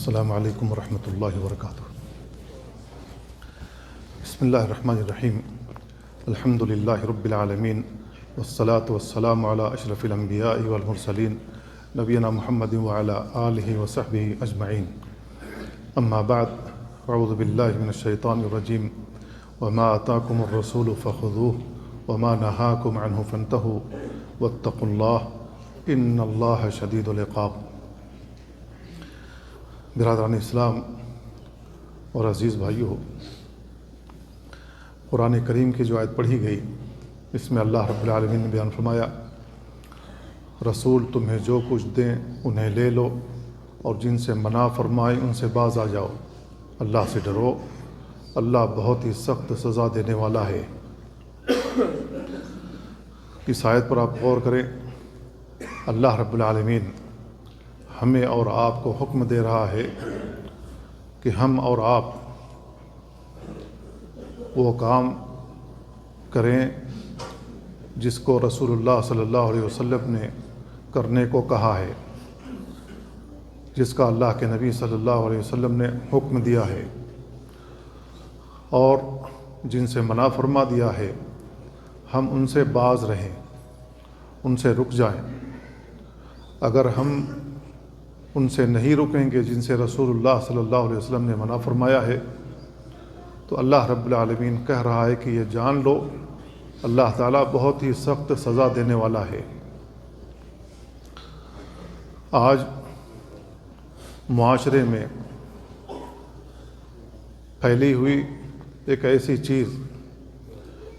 السلام علیکم ورحمۃ اللہ وبرکاتہ۔ بسم اللہ الرحمن الرحیم۔ الحمد للہ رب العالمین والصلاة والسلام علی اشرف الانبیاء والمرسلین نبینا محمد وعلی آلہ وصحبہ اجمعین، اما بعد، اعوذ باللہ من الشیطان الرجیم۔ وما آتاکم الرسول فخذوہ وما نہاکم عنہ فانتہوا واتقوا اللہ ان اللہ شدید العقاب۔ برادران اسلام اور عزیز بھائیو، قرآن کریم کی جو آیت پڑھی گئی، اس میں اللہ رب العالمین نے بیان فرمایا، رسول تمہیں جو کچھ دیں انہیں لے لو، اور جن سے منع فرمائے ان سے باز آ جاؤ، اللہ سے ڈرو، اللہ بہت ہی سخت سزا دینے والا ہے۔ اس آیت پر آپ غور کریں، اللہ رب العالمین ہمیں اور آپ کو حکم دے رہا ہے کہ ہم اور آپ وہ کام کریں جس کو رسول اللہ صلی اللہ علیہ وسلم نے کرنے کو کہا ہے، جس کا اللہ کے نبی صلی اللہ علیہ وسلم نے حکم دیا ہے، اور جن سے منع فرما دیا ہے ہم ان سے باز رہیں، ان سے رک جائیں۔ اگر ہم ان سے نہیں رکیں گے جن سے رسول اللہ صلی اللہ علیہ وسلم نے منع فرمایا ہے، تو اللہ رب العالمین کہہ رہا ہے کہ یہ جان لو اللہ تعالیٰ بہت ہی سخت سزا دینے والا ہے۔ آج معاشرے میں پھیلی ہوئی ایک ایسی چیز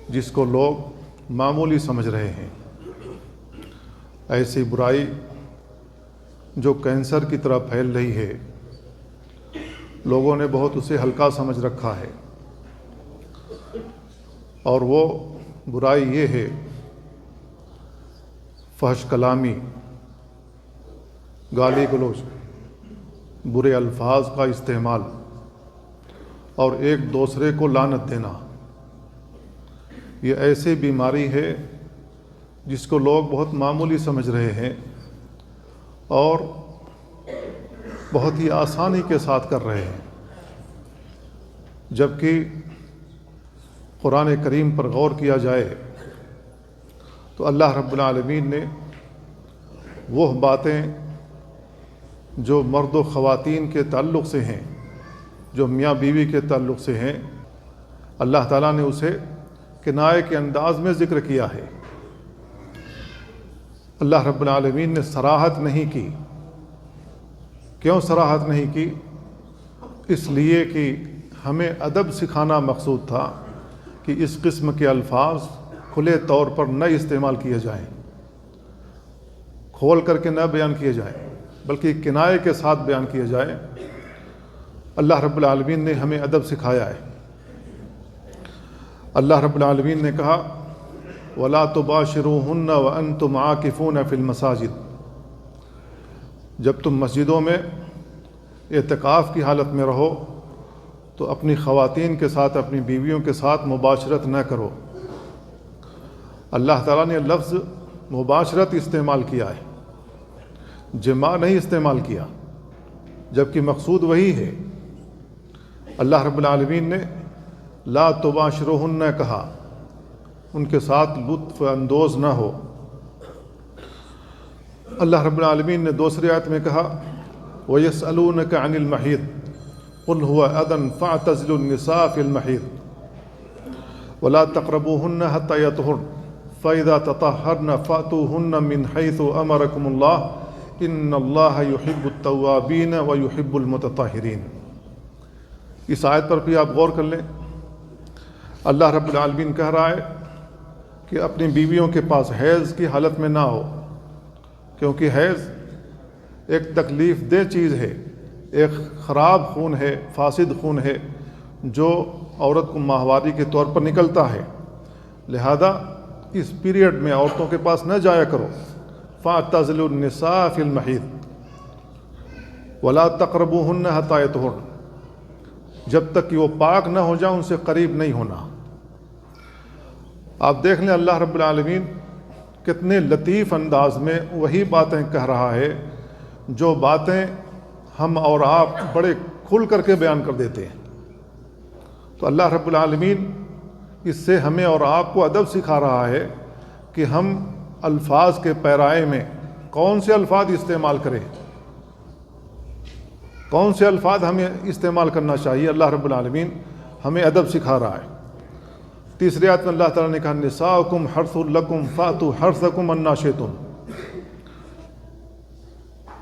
جس کو لوگ معمولی سمجھ رہے ہیں، ایسی برائی جو کینسر کی طرح پھیل رہی ہے، لوگوں نے بہت اسے ہلکا سمجھ رکھا ہے، اور وہ برائی یہ ہے فحش کلامی، گالی گلوچ، برے الفاظ کا استعمال، اور ایک دوسرے کو لعنت دینا۔ یہ ایسی بیماری ہے جس کو لوگ بہت معمولی سمجھ رہے ہیں اور بہت ہی آسانی کے ساتھ کر رہے ہیں، جبکہ قرآن کریم پر غور کیا جائے تو اللہ رب العالمین نے وہ باتیں جو مرد و خواتین کے تعلق سے ہیں، جو میاں بیوی کے تعلق سے ہیں، اللہ تعالیٰ نے اسے کنایے کے انداز میں ذکر کیا ہے۔ اللہ رب العالمین نے صراحت نہیں کی۔ کیوں صراحت نہیں کی؟ اس لیے کہ ہمیں ادب سکھانا مقصود تھا کہ اس قسم کے الفاظ کھلے طور پر نہ استعمال کیے جائیں، کھول کر کے نہ بیان کیے جائیں، بلکہ کنایے کے ساتھ بیان کیے جائیں۔ اللہ رب العالمین نے ہمیں ادب سکھایا ہے۔ اللہ رب العالمین نے کہا، وَلَا تُبَاشِرُوهُنَّ وَأَنْتُمْ عَاكِفُونَ فِي الْمَسَاجِدِ۔ جب تم مسجدوں میں اعتکاف کی حالت میں رہو تو اپنی خواتین کے ساتھ، اپنی بیویوں کے ساتھ مباشرت نہ کرو۔ اللہ تعالیٰ نے لفظ مباشرت استعمال کیا ہے، جماع نہیں استعمال کیا، جبکہ مقصود وہی ہے۔ اللہ رب العالمین نے لا تباشروہن کہا، ان کے ساتھ لطف اندوز نہ ہو۔ اللہ رب العالمین نے دوسری آیت میں کہا، وَيَسْأَلُونَكَ عَنِ الْمَحِيضِ قُلْ هُوَ أَذًى فَاعْتَزِلُوا النِّسَاءَ فِي الْمَحِيضِ وَلَا تَقْرَبُوهُنَّ حَتَّى يَطْهُرْنَ فَإِذَا تَطَهَّرْنَ فَأْتُوهُنَّ مِنْ حَيْثُ أَمَرَكُمُ اللَّهُ إِنَّ اللَّهَ يُحِبُّ التَّوَّابِينَ وَيُحِبُّ الْمُتَطَهِّرِينَ۔ اس آیت پر بھی آپ غور کر لیں۔ اللہ رب العالمین کہہ رہا ہے کہ اپنی بیویوں کے پاس حیض کی حالت میں نہ ہو، کیونکہ حیض ایک تکلیف دہ چیز ہے، ایک خراب خون ہے، فاسد خون ہے، جو عورت کو ماہواری کے طور پر نکلتا ہے، لہذا اس پیریڈ میں عورتوں کے پاس نہ جایا کرو۔ فَاعْتَزِلُوا النِّسَاءَ فِي الْمَحِيضِ وَلَا تَقْرَبُوهُنَّ حَتَّى يَطْهُرْنَ، جب تک کہ وہ پاک نہ ہو جائیں ان سے قریب نہیں ہونا۔ آپ دیکھ لیں اللہ رب العالمین کتنے لطیف انداز میں وہی باتیں کہہ رہا ہے جو باتیں ہم اور آپ بڑے کھل کر کے بیان کر دیتے ہیں۔ تو اللہ رب العالمین اس سے ہمیں اور آپ کو ادب سکھا رہا ہے کہ ہم الفاظ کے پیرائے میں کون سے الفاظ استعمال کریں، کون سے الفاظ ہمیں استعمال کرنا چاہیے۔ اللہ رب العالمین ہمیں ادب سکھا رہا ہے۔ تیسری آیت میں اللہ تعالیٰ نے کہا نساؤکم حرث لکم فاتوا حرثکم انا شئتم،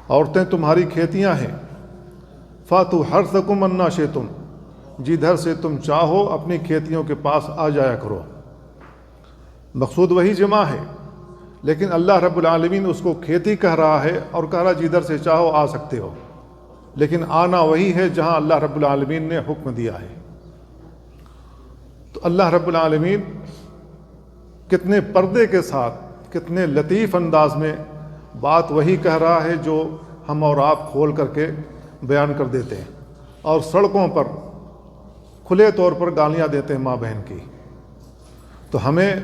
عورتیں تمہاری کھیتیاں ہیں، فاتوا حرثکم انا شئتم، جدھر سے تم چاہو اپنی کھیتیوں کے پاس آ جایا کرو۔ مقصود وہی جمع ہے، لیکن اللہ رب العالمین اس کو کھیتی کہہ رہا ہے اور کہہ رہا جدھر سے چاہو آ سکتے ہو، لیکن آنا وہی ہے جہاں اللہ رب العالمین نے حکم دیا ہے۔ تو اللہ رب العالمین کتنے پردے کے ساتھ، کتنے لطیف انداز میں بات وہی کہہ رہا ہے جو ہم اور آپ کھول کر کے بیان کر دیتے ہیں، اور سڑکوں پر کھلے طور پر گالیاں دیتے ہیں ماں بہن کی۔ تو ہمیں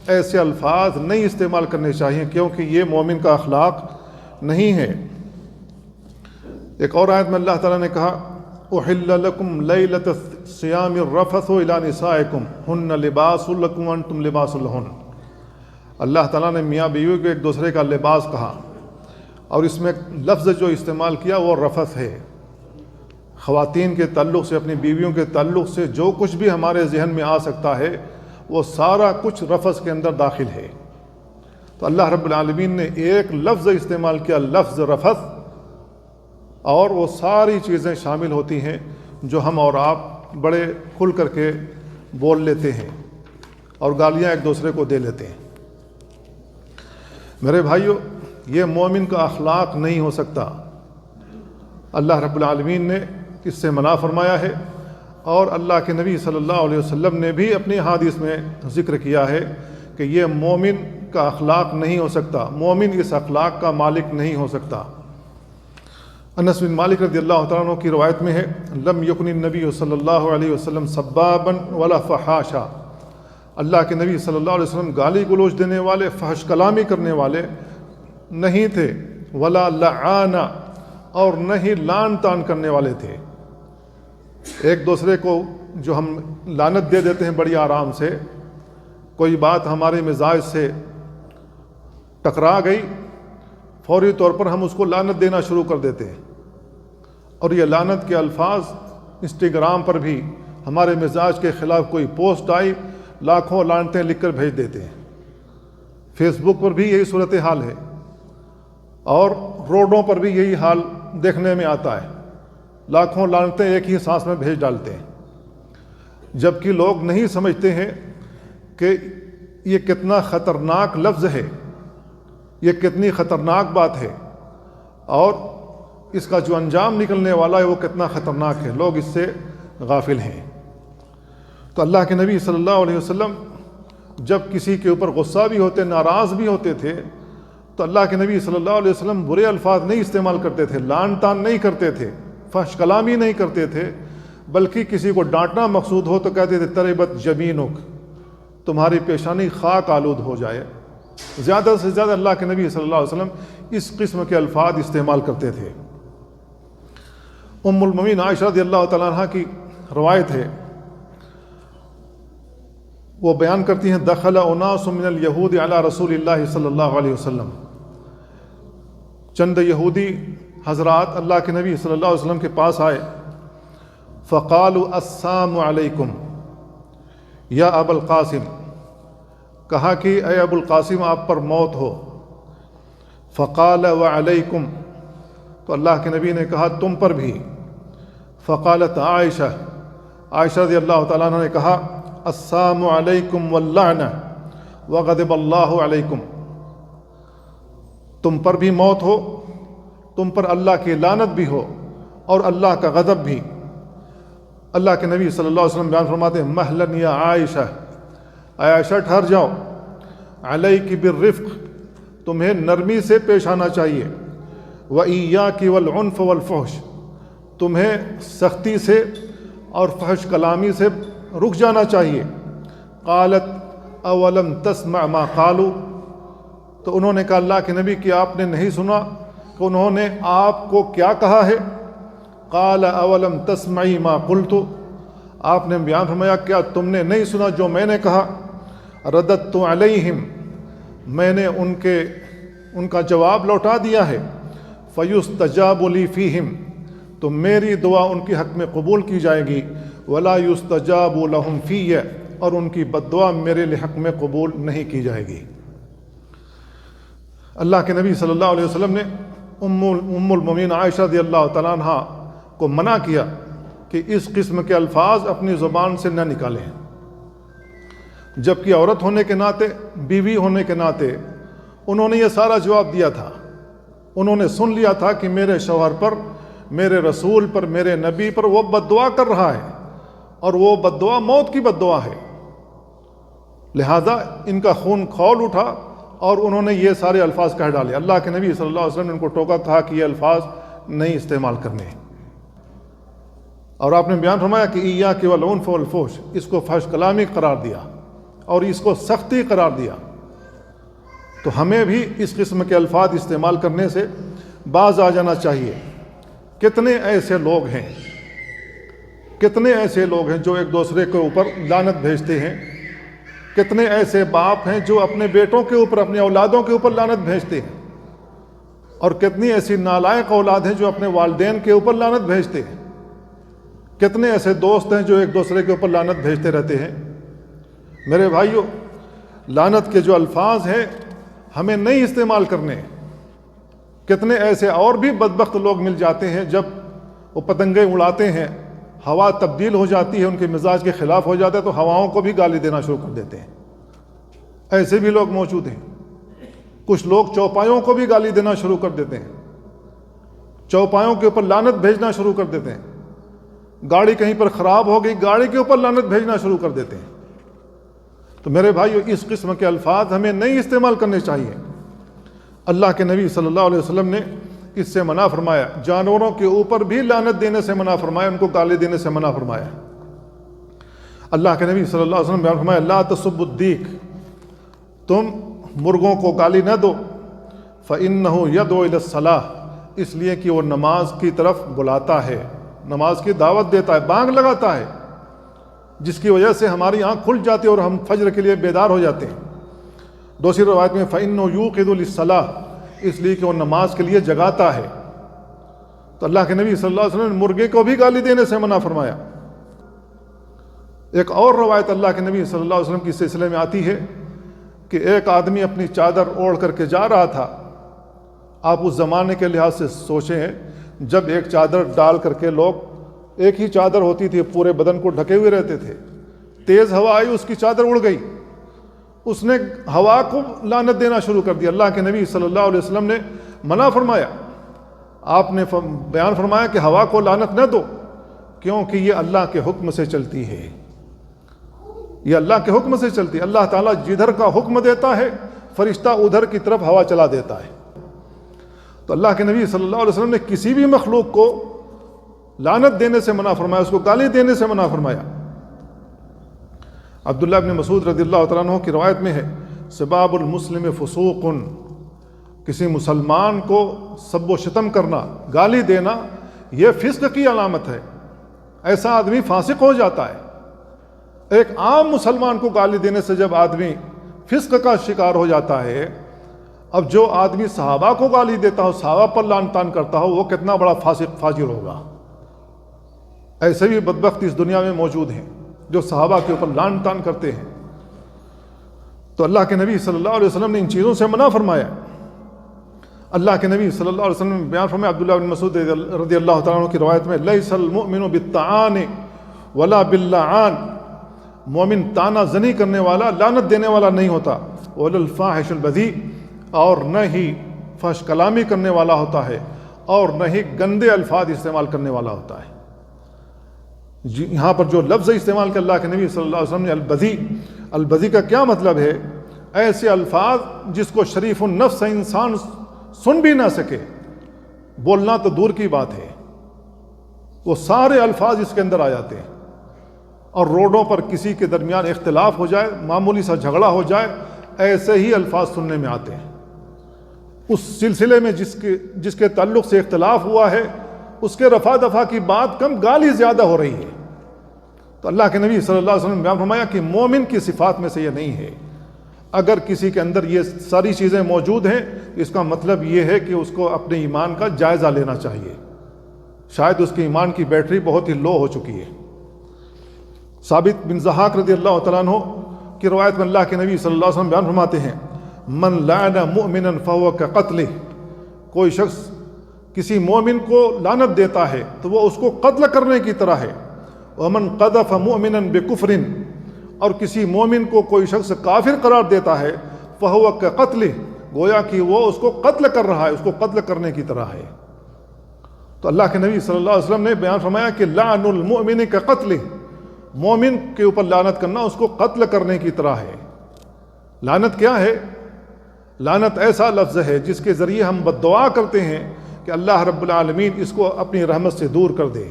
ایسے الفاظ نہیں استعمال کرنے چاہیے، کیونکہ یہ مومن کا اخلاق نہیں ہے۔ ایک اور آیت میں اللہ تعالیٰ نے کہا احل لکم لیلۃ الصیام الرفث الی نسائکم ہن لباس لکم وانتم لباس لہن۔ اللہ تعالیٰ نے میاں بیوی کو ایک دوسرے کا لباس کہا، اور اس میں لفظ جو استعمال کیا وہ رفث ہے۔ خواتین کے تعلق سے، اپنی بیویوں کے تعلق سے جو کچھ بھی ہمارے ذہن میں آ سکتا ہے وہ سارا کچھ رفث کے اندر داخل ہے۔ تو اللہ رب العالمین نے ایک لفظ استعمال کیا، لفظ رفث، اور وہ ساری چیزیں شامل ہوتی ہیں جو ہم اور آپ بڑے کھل کر کے بول لیتے ہیں اور گالیاں ایک دوسرے کو دے لیتے ہیں۔ میرے بھائیو، یہ مومن کا اخلاق نہیں ہو سکتا۔ اللہ رب العالمین نے اس سے منع فرمایا ہے، اور اللہ کے نبی صلی اللہ علیہ وسلم نے بھی اپنی حدیث میں ذکر کیا ہے کہ یہ مومن کا اخلاق نہیں ہو سکتا، مومن اس اخلاق کا مالک نہیں ہو سکتا۔ انس بن مالک رضی اللہ تعالیٰ عنہ کی روایت میں ہے لم یکن النبی صلی اللہ علیہ وسلم سبابا ولا فحاشا، اللہ کے نبی صلی اللہ علیہ وسلم گالی گلوچ دینے والے، فحش کلامی کرنے والے نہیں تھے، ولا لعانا، اور نہ ہی لان تان کرنے والے تھے۔ ایک دوسرے کو جو ہم لعنت دے دیتے ہیں بڑی آرام سے، کوئی بات ہمارے مزاج سے ٹکرا گئی، فوری طور پر ہم اس کو لعنت دینا شروع کر دیتے ہیں، اور یہ لعنت کے الفاظ انسٹاگرام پر بھی ہمارے مزاج کے خلاف کوئی پوسٹ آئی، لاکھوں لعنتیں لکھ کر بھیج دیتے ہیں۔ فیس بک پر بھی یہی صورتحال ہے، اور روڈوں پر بھی یہی حال دیکھنے میں آتا ہے، لاکھوں لعنتیں ایک ہی سانس میں بھیج ڈالتے ہیں، جبکہ لوگ نہیں سمجھتے ہیں کہ یہ کتنا خطرناک لفظ ہے، یہ کتنی خطرناک بات ہے، اور اس کا جو انجام نکلنے والا ہے وہ کتنا خطرناک ہے۔ لوگ اس سے غافل ہیں۔ تو اللہ کے نبی صلی اللہ علیہ وسلم جب کسی کے اوپر غصہ بھی ہوتے، ناراض بھی ہوتے تھے، تو اللہ کے نبی صلی اللہ علیہ وسلم برے الفاظ نہیں استعمال کرتے تھے، لعن طعن نہیں کرتے تھے، فحش کلامی نہیں کرتے تھے، بلکہ کسی کو ڈانٹنا مقصود ہو تو کہتے تھے تربت جبینک، تمہاری پیشانی خاک آلود ہو جائے۔ زیادہ سے زیادہ اللہ کے نبی صلی اللہ علیہ وسلم اس قسم کے الفاظ استعمال کرتے تھے۔ ام المومنین عائشہ رضی اللہ تعالیٰ عنہ کی روایت ہے، وہ بیان کرتی ہیں دخل اناس من الیہود علی رسول اللہ صلی اللہ علیہ وسلم، چند یہودی حضرات اللہ کے نبی صلی اللہ علیہ وسلم کے پاس آئے، فقالوا السلام علیکم یا ابا القاسم، کہا کہ اے ابو القاسم آپ پر موت ہو۔ فقال وعلیکم، تو اللہ کے نبی نے کہا تم پر بھی۔ فقالت عائشہ، عائشہ رضی اللہ تعالیٰ عنہ نے کہا السلام علیکم واللعنہ وغضب اللہ علیکم، تم پر بھی موت ہو، تم پر اللہ کی لعنت بھی ہو اور اللہ کا غضب بھی۔ اللہ کے نبی صلی اللہ علیہ وسلم بیان فرماتے ہیں مہلن یا عائشہ، اے عائشہ ٹھہر جاؤ، علیک بالرفق، تمہیں نرمی سے پیش آنا چاہیے، وَإِيَّاكِ وَالْعُنْفَ وَالْفُحْشِ، تمہیں سختی سے اور فحش کلامی سے رک جانا چاہیے۔ قالت اولم تسمع ما قالوا، تو انہوں نے کہا اللہ کے نبی کہ آپ نے نہیں سنا کہ انہوں نے آپ کو کیا کہا ہے؟ قال اولم تسمعی ما قلت، آپ نے بیان فرمایا کیا تم نے نہیں سنا جو میں نے کہا؟ رددت علیہم، میں نے ان کا جواب لوٹا دیا ہے، فیستجاب لی فیہم، تو میری دعا ان کے حق میں قبول کی جائے گی، ولا یستجاب لہم فی، اور ان کی بد دعا میرے حق میں قبول نہیں کی جائے گی۔ اللہ کے نبی صلی اللہ علیہ وسلم نے ام المومنین عائشہ رضی اللہ تعالیٰ عنہ کو منع کیا کہ اس قسم کے الفاظ اپنی زبان سے نہ نکالیں، جبکہ عورت ہونے کے ناطے، بیوی ہونے کے ناطے انہوں نے یہ سارا جواب دیا تھا۔ انہوں نے سن لیا تھا کہ میرے شوہر پر، میرے رسول پر، میرے نبی پر وہ بد دعا کر رہا ہے، اور وہ بد دعا موت کی بد دعا ہے، لہذا ان کا خون کھول اٹھا اور انہوں نے یہ سارے الفاظ کہہ ڈالے۔ اللہ کے نبی صلی اللہ علیہ وسلم نے ان کو ٹوکا، کہا کہ یہ الفاظ نہیں استعمال کرنے، اور آپ نے بیان فرمایا کہ ایاک والعنف والفحش، اس کو فحش کلامی قرار دیا اور اس کو سختی قرار دیا۔ تو ہمیں بھی اس قسم کے الفاظ استعمال کرنے سے باز آ جانا چاہیے۔ کتنے ایسے لوگ ہیں، کتنے ایسے لوگ ہیں جو ایک دوسرے کے اوپر لعنت بھیجتے ہیں، کتنے ایسے باپ ہیں جو اپنے بیٹوں کے اوپر، اپنے اولادوں کے اوپر لعنت بھیجتے ہیں، اور کتنی ایسی نالائق اولاد ہیں جو اپنے والدین کے اوپر لعنت بھیجتے ہیں، کتنے ایسے دوست ہیں جو ایک دوسرے کے اوپر لعنت بھیجتے رہتے ہیں۔ میرے بھائیوں، لعنت کے جو الفاظ ہیں ہمیں نہیں استعمال کرنے۔ کتنے ایسے اور بھی بدبخت لوگ مل جاتے ہیں، جب وہ پتنگیں اڑاتے ہیں، ہوا تبدیل ہو جاتی ہے، ان کے مزاج کے خلاف ہو جاتا ہے، تو ہواؤں کو بھی گالی دینا شروع کر دیتے ہیں۔ ایسے بھی لوگ موجود ہیں۔ کچھ لوگ چوپایوں کو بھی گالی دینا شروع کر دیتے ہیں، چوپایوں کے اوپر لعنت بھیجنا شروع کر دیتے ہیں۔ گاڑی کہیں پر خراب ہو گئی، گاڑی کے اوپر لعنت بھیجنا شروع کر دیتے ہیں۔ تو میرے بھائیو، اس قسم کے الفاظ ہمیں نہیں استعمال کرنے چاہیے۔ اللہ کے نبی صلی اللہ علیہ وسلم نے اس سے منع فرمایا، جانوروں کے اوپر بھی لعنت دینے سے منع فرمایا، ان کو گالی دینے سے منع فرمایا۔ اللہ کے نبی صلی اللہ علیہ وسلم نے بیان فرمایا، لا تسبوا الدیک، تم مرغوں کو گالی نہ دو، فإنہ یدعو الی الصلاۃ، اس لیے کہ وہ نماز کی طرف بلاتا ہے، نماز کی دعوت دیتا ہے، بانگ لگاتا ہے، جس کی وجہ سے ہماری آنکھ کھل جاتی ہے اور ہم فجر کے لیے بیدار ہو جاتے ہیں۔ دوسری روایت میں فإنہ یوقظ للصلاۃ، اس لیے کہ وہ نماز کے لیے جگاتا ہے۔ تو اللہ کے نبی صلی اللہ علیہ وسلم نے مرغے کو بھی گالی دینے سے منع فرمایا۔ ایک اور روایت اللہ کے نبی صلی اللہ علیہ وسلم کی سلسلے میں آتی ہے کہ ایک آدمی اپنی چادر اوڑھ کر کے جا رہا تھا۔ آپ اس زمانے کے لحاظ سے سوچیں، جب ایک چادر ڈال کر کے لوگ، ایک ہی چادر ہوتی تھی، پورے بدن کو ڈھکے ہوئے رہتے تھے، تیز ہوا آئی، اس کی چادر اڑ گئی، اس نے ہوا کو لعنت دینا شروع کر دیا۔ اللہ کے نبی صلی اللہ علیہ وسلم نے منع فرمایا، آپ نے بیان فرمایا کہ ہوا کو لعنت نہ دو، کیونکہ یہ اللہ کے حکم سے چلتی ہے، یہ اللہ کے حکم سے چلتی ہے۔ اللہ تعالیٰ جدھر کا حکم دیتا ہے، فرشتہ ادھر کی طرف ہوا چلا دیتا ہے۔ تو اللہ کے نبی صلی اللہ علیہ وسلم نے کسی بھی مخلوق کو لعنت دینے سے منع فرمایا، اس کو گالی دینے سے منع فرمایا۔ عبداللہ بن مسعود رضی اللہ تعالیٰ عنہ کی روایت میں ہے، سباب المسلم فسوق، کسی مسلمان کو سب و شتم کرنا، گالی دینا، یہ فسق کی علامت ہے، ایسا آدمی فاسق ہو جاتا ہے۔ ایک عام مسلمان کو گالی دینے سے جب آدمی فسق کا شکار ہو جاتا ہے، اب جو آدمی صحابہ کو گالی دیتا ہو، صحابہ پر لعن طعن کرتا ہو، وہ کتنا بڑا فاسق فاجر ہوگا۔ ایسے بھی بدبخت اس دنیا میں موجود ہیں جو صحابہ کے اوپر لعن طعن کرتے ہیں۔ تو اللہ کے نبی صلی اللہ علیہ وسلم نے ان چیزوں سے منع فرمایا۔ اللہ کے نبی صلی اللہ علیہ وسلم نے بیان فرمایا، عبداللہ بن مسعود رضی اللہ تعالیٰ عنہ کی روایت میں، لیس المؤمن بالطعان ولا باللعان، مومن تانا زنی کرنے والا، لعنت دینے والا نہیں ہوتا، ولا الفاحش البذیء، اور نہ ہی فحش کلامی کرنے والا ہوتا ہے، اور نہ ہی گندے الفاظ استعمال کرنے والا ہوتا ہے۔ یہاں پر جو لفظ استعمال کیا اللہ کے نبی صلی اللہ علیہ وسلم نے، البذیء، البذیء کا کیا مطلب ہے؟ ایسے الفاظ جس کو شریف النفس انسان سن بھی نہ سکے، بولنا تو دور کی بات ہے، وہ سارے الفاظ اس کے اندر آ جاتے ہیں۔ اور روڈوں پر کسی کے درمیان اختلاف ہو جائے، معمولی سا جھگڑا ہو جائے، ایسے ہی الفاظ سننے میں آتے ہیں۔ اس سلسلے میں جس کے تعلق سے اختلاف ہوا ہے، اس کے رفع دفع کی بات کم، گالی زیادہ ہو رہی ہے۔ تو اللہ کے نبی صلی اللہ علیہ وسلم نے بیان فرمایا کہ مومن کی صفات میں سے یہ نہیں ہے۔ اگر کسی کے اندر یہ ساری چیزیں موجود ہیں، اس کا مطلب یہ ہے کہ اس کو اپنے ایمان کا جائزہ لینا چاہیے، شاید اس کے ایمان کی بیٹری بہت ہی لو ہو چکی ہے۔ ثابت بن ضحاک رضی اللہ تعالیٰ عنہ کی روایت میں اللہ کے نبی صلی اللہ علیہ وسلم بیان فرماتے ہیں، من لعن مؤمنا فهو كقتله، کوئی شخص کسی مومن کو لعنت دیتا ہے تو وہ اس کو قتل کرنے کی طرح ہے۔ ومن قذف مؤمنا بكفر، اور کسی مومن کو کوئی شخص کافر قرار دیتا ہے، فهو كقتله، گویا کہ وہ اس کو قتل کر رہا ہے، اس کو قتل کرنے کی طرح ہے۔ تو اللہ کے نبی صلی اللہ علیہ وسلم نے بیان فرمایا کہ لعن المؤمن كقتله، مومن کے اوپر لعنت کرنا اس کو قتل کرنے کی طرح ہے۔ لعنت کیا ہے؟ لعنت ایسا لفظ ہے جس کے ذریعے ہم بد دعا کرتے ہیں کہ اللہ رب العالمین اس کو اپنی رحمت سے دور کر دے۔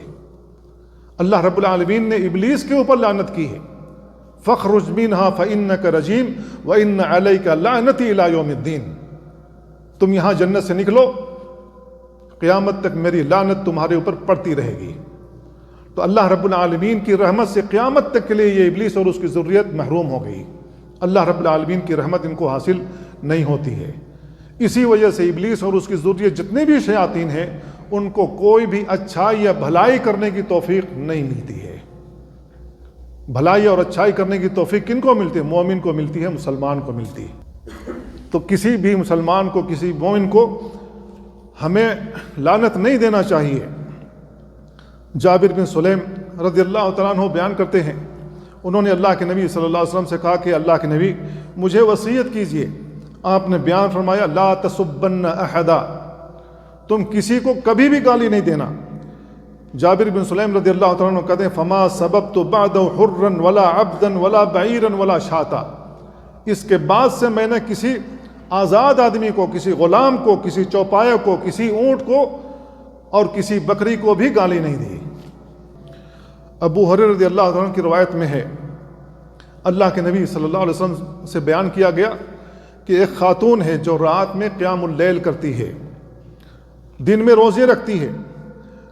اللہ رب العالمین نے ابلیس کے اوپر لعنت کی ہے، فَاخْرُجْ مِنْهَا فَإِنَّكَ رَجِيمٌ وَإِنَّ عَلَيْكَ لَعْنَتِي إِلَىٰ يَوْمِ الدِّينِ، تم یہاں جنت سے نکلو، قیامت تک میری لعنت تمہارے اوپر پڑتی رہے گی۔ تو اللہ رب العالمین کی رحمت سے قیامت تک کے لیے یہ ابلیس اور اس کی ذریت محروم ہو گئی، اللہ رب العالمین کی رحمت ان کو حاصل نہیں ہوتی ہے۔ اسی وجہ سے ابلیس اور اس کی ذریت جتنے بھی شیاطین ہیں ان کو کوئی بھی اچھائی یا بھلائی کرنے کی توفیق نہیں ملتی ہے۔ بھلائی اور اچھائی کرنے کی توفیق کن کو ملتی ہے؟ مومن کو ملتی ہے، مسلمان کو ملتی ہے۔ تو کسی بھی مسلمان کو، کسی مومن کو ہمیں لعنت نہیں دینا چاہیے۔ جابر بن سلیم رضی اللہ تعالیٰ عنہ بیان کرتے ہیں، انہوں نے اللہ کے نبی صلی اللہ علیہ وسلم سے کہا کہ اللہ کے نبی مجھے وصیت کیجئے۔ آپ نے بیان فرمایا، لا تسبن احدا، تم کسی کو کبھی بھی گالی نہیں دینا۔ جابر بن سلیم رضی اللہ تعالیٰ عنہ کہتے ہیں، فما سببت بعد حرا ولا عبدا ولا بعیرا ولا شاتا، اس کے بعد سے میں نے کسی آزاد آدمی کو، کسی غلام کو، کسی چوپایہ کو، کسی اونٹ کو اور کسی بکری کو بھی گالی نہیں دی۔ ابو ہریرہ رضی اللہ عنہ کی روایت میں ہے، اللہ کے نبی صلی اللہ علیہ وسلم سے بیان کیا گیا کہ ایک خاتون ہے جو رات میں قیام اللیل کرتی ہے، دن میں روزے رکھتی ہے،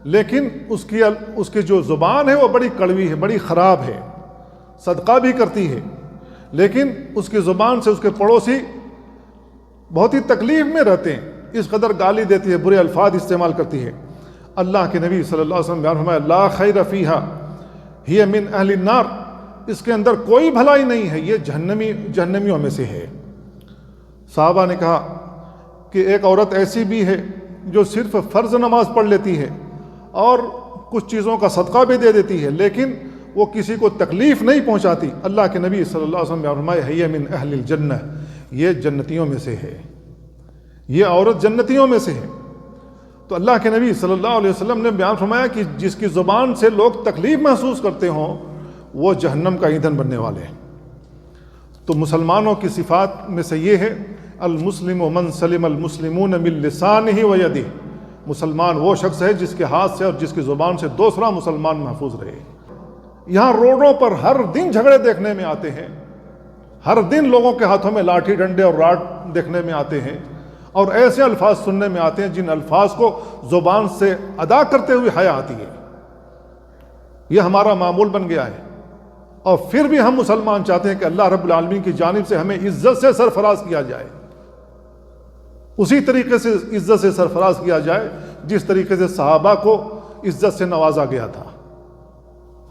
لیکن اس کی جو زبان ہے وہ بڑی کڑوی ہے، بڑی خراب ہے، صدقہ بھی کرتی ہے، لیکن اس کی زبان سے اس کے پڑوسی بہت ہی تکلیف میں رہتے ہیں، اس قدر گالی دیتی ہے، برے الفاظ استعمال کرتی ہے۔ اللہ کے نبی صلی اللہ علیہ وسلم بیان فرمایا، لا خیر فیہا ہی من اہل النار، اس کے اندر کوئی بھلائی نہیں ہے، یہ جہنمیوں میں سے ہے۔ صحابہ نے کہا کہ ایک عورت ایسی بھی ہے جو صرف فرض نماز پڑھ لیتی ہے اور کچھ چیزوں کا صدقہ بھی دے دیتی ہے، لیکن وہ کسی کو تکلیف نہیں پہنچاتی۔ اللہ کے نبی صلی اللہ علیہ وسلم نے فرمایا، ہی من اہل الجنہ، یہ جنتیوں میں سے ہے، یہ عورت جنتیوں میں سے ہے۔ تو اللہ کے نبی صلی اللہ علیہ وسلم نے بیان فرمایا کہ جس کی زبان سے لوگ تکلیف محسوس کرتے ہوں وہ جہنم کا ایندھن بننے والے ہیں۔ تو مسلمانوں کی صفات میں سے یہ ہے، المسلم من سلم المسلمون من لسانہ و یدہ، مسلمان وہ شخص ہے جس کے ہاتھ سے اور جس کی زبان سے دوسرا مسلمان محفوظ رہے۔ یہاں روڈوں پر ہر دن جھگڑے دیکھنے میں آتے ہیں، ہر دن لوگوں کے ہاتھوں میں لاٹھی ڈنڈے اور راڈ دیکھنے میں آتے ہیں، اور ایسے الفاظ سننے میں آتے ہیں جن الفاظ کو زبان سے ادا کرتے ہوئے حیا آتی ہے۔ یہ ہمارا معمول بن گیا ہے، اور پھر بھی ہم مسلمان چاہتے ہیں کہ اللہ رب العالمین کی جانب سے ہمیں عزت سے سرفراز کیا جائے، اسی طریقے سے عزت سے سرفراز کیا جائے جس طریقے سے صحابہ کو عزت سے نوازا گیا تھا۔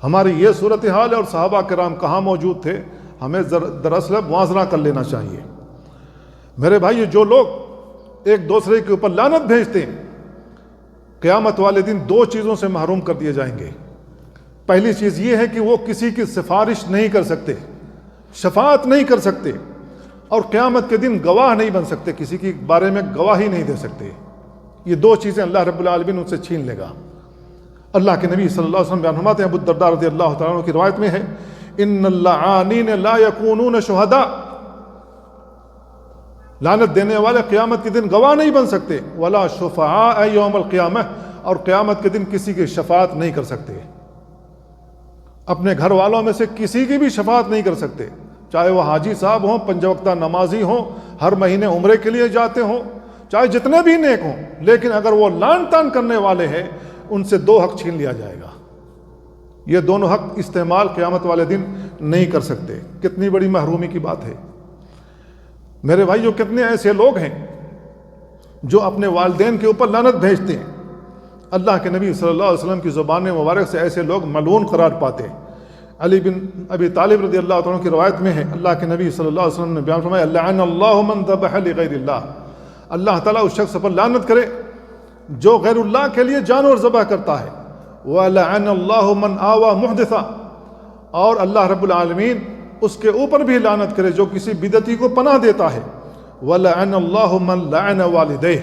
ہماری یہ صورتحال ہے، اور صحابہ کرام کہاں موجود تھے، ہمیں دراصل موازنہ کر لینا چاہیے۔ میرے بھائی، جو لوگ ایک دوسرے کے اوپر لعنت بھیجتے ہیں، قیامت والے دن دو چیزوں سے محروم کر دیے جائیں گے۔ پہلی چیز یہ ہے کہ وہ کسی کی سفارش نہیں کر سکتے، شفاعت نہیں کر سکتے، اور قیامت کے دن گواہ نہیں بن سکتے، کسی کے بارے میں گواہی نہیں دے سکتے۔ یہ دو چیزیں اللہ رب العالمین ان سے چھین لے گا۔ اللہ کے نبی صلی اللہ علیہ وسلم بیان فرماتے ہیں، ابو الدرداء رضی اللہ تعالیٰ عنہ کی روایت میں ہے، ان اللعانین لا یکونون شہداء، لعنت دینے والے قیامت کے دن گواہ نہیں بن سکتے، ولا شفعاء یوم القیامہ، اور قیامت کے دن کسی کی شفاعت نہیں کر سکتے، اپنے گھر والوں میں سے کسی کی بھی شفاعت نہیں کر سکتے، چاہے وہ حاجی صاحب ہوں، پنج وقتہ نمازی ہوں، ہر مہینے عمرے کے لیے جاتے ہوں، چاہے جتنے بھی نیک ہوں، لیکن اگر وہ لعن طعن کرنے والے ہیں، ان سے 2 حق چھین لیا جائے گا۔ یہ دونوں حق استعمال قیامت والے دن نہیں کر سکتے۔ کتنی بڑی محرومی کی بات ہے میرے بھائیو۔ کتنے ایسے لوگ ہیں جو اپنے والدین کے اوپر لعنت بھیجتے ہیں۔ اللہ کے نبی صلی اللہ علیہ وسلم کی زبان مبارک سے ایسے لوگ ملعون قرار پاتے ہیں۔ علی بن ابی طالب رضی اللہ عنہ کی روایت میں ہے، اللہ کے نبی صلی اللہ علیہ وسلم نے بیان فرمایا، لعن اللہ من ذبح لغیر اللہ، اللہ تعالیٰ اس شخص پر لعنت کرے جو غیر اللہ کے لیے جانور ذبح کرتا ہے۔ وَلَعَنَ اللَّهُ مَنْ آوَى مُحْدِثًا، اور اللہ رب العالمین اس کے اوپر بھی لعنت کرے جو کسی بدعتی کو پناہ دیتا ہے۔ وَلَعَنَ اللَّهُ مَنْ لَعَنَ وَالِدَيْهِ،